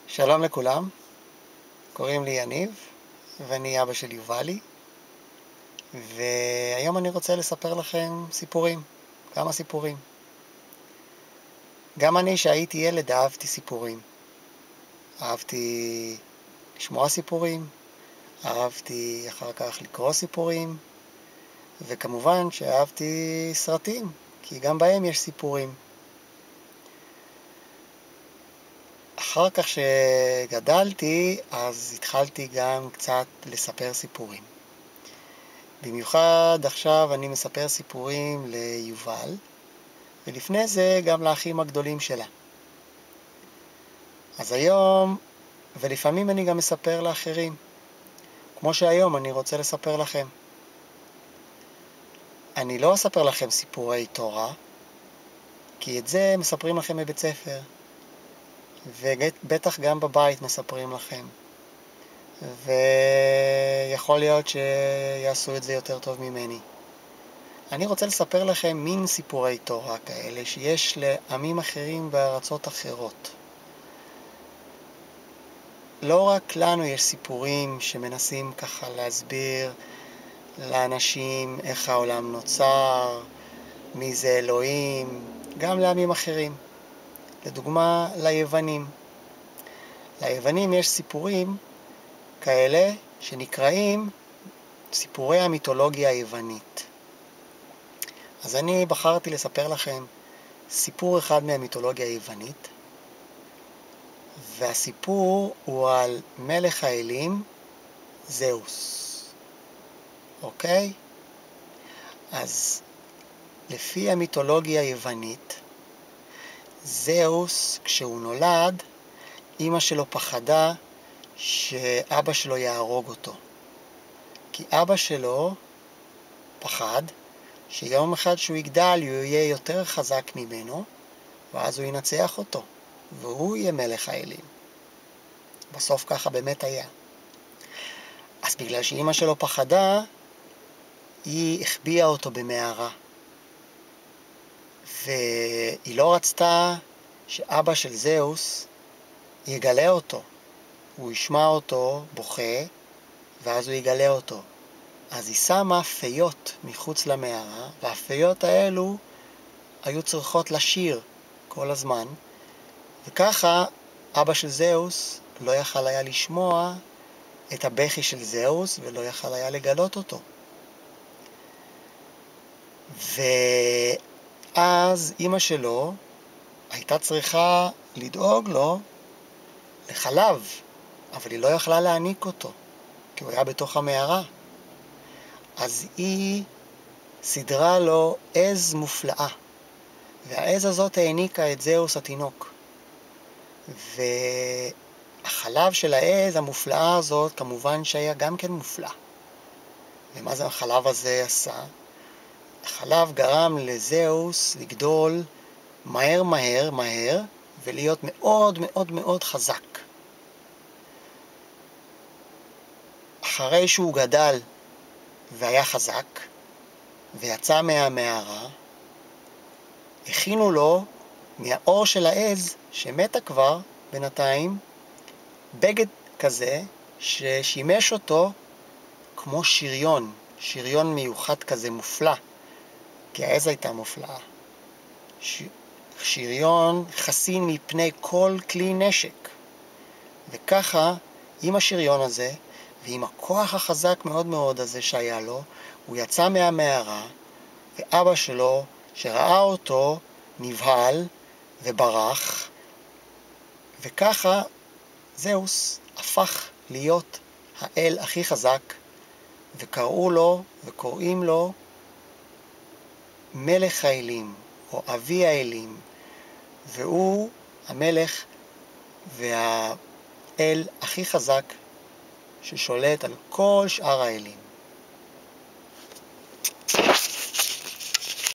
שלום לכולם, קוראים לי יניב ואני אבא של יובלי, והיום אני רוצה לספר לכם סיפורים, כמה סיפורים. גם אני שהייתי ילד אהבתי סיפורים. אהבתי לשמוע סיפורים, אהבתי אחר כך לקרוא סיפורים, וכמובן שאהבתי סרטים, כי גם בהם יש סיפורים. אחר כך שגדלתי, אז התחלתי גם קצת לספר סיפורים. במיוחד עכשיו אני מספר סיפורים ליובל, ולפני זה גם לאחים הגדולים שלה. אז היום, ולפעמים אני גם מספר לאחרים, כמו שהיום אני רוצה לספר לכם. אני לא אספר לכם סיפורי תורה, כי את זה מספרים לכם בבית ספר, ובטח גם בבית מספרים לכם. ויכול להיות שיעשו את זה יותר טוב ממני. אני רוצה לספר לכם מין סיפורי תורה כאלה שיש לעמים אחרים בארצות אחרות. לא רק לנו יש סיפורים שמנסים ככה להסביר לאנשים איך העולם נוצר, מי זה אלוהים, גם לעמים אחרים. לדוגמה, ליוונים. ליוונים יש סיפורים כאלה שנקראים סיפורי המיתולוגיה היוונית. אז אני בחרתי לספר לכם סיפור אחד מהמיתולוגיה היוונית, והסיפור הוא על מלך האלים זאוס. אוקיי? אז לפי המיתולוגיה היוונית, זאוס כשהוא נולד, אמא שלו פחדה שאבא שלו יהרוג אותו. כי אבא שלו פחד שיום אחד שהוא יגדל הוא יהיה יותר חזק ממנו, ואז הוא ינצח אותו, והוא יהיה מלך האלים. בסוף ככה באמת היה. אז בגלל שאמא שלו פחדה, היא החביאה אותו במערה. והיא לא רצתה שאבא של זאוס יגלה אותו. הוא ישמע אותו בוכה, ואז הוא יגלה אותו. אז היא שמה פיות מחוץ למערה, והפיות האלו היו צריכות לשיר כל הזמן, וככה אבא של זאוס לא יכל היה לשמוע את הבכי של זאוס, ולא יכל היה לגלות אותו. ואז אמא שלו הייתה צריכה לדאוג לו לחלב, אבל היא לא יכלה להעניק אותו, כי הוא היה בתוך המערה. אז היא סדרה לו עז מופלאה, והעז הזאת העניקה את זאוס התינוק. והחלב של העז המופלאה הזאת כמובן שהיה גם כן מופלא. ומה זה החלב הזה עשה? החלב גרם לזאוס לגדול מהר ולהיות מאוד מאוד מאוד חזק. אחרי שהוא גדל והיה חזק ויצא מהמערה, הכינו לו מהאור של העז שמתה כבר בינתיים בגד כזה ששימש אותו כמו שריון מיוחד כזה מופלא, כי העז הייתה מופלאה. שריון חסין מפני כל כלי נשק. וככה עם השריון הזה ועם הכוח החזק מאוד מאוד הזה שהיה לו, הוא יצא מהמערה, ואבא שלו שראה אותו נבהל וברח, וככה זאוס הפך להיות האל הכי חזק, וקוראים לו מלך האלים או אבי האלים, והוא המלך והאל הכי חזק ששולט על כל שאר האלים.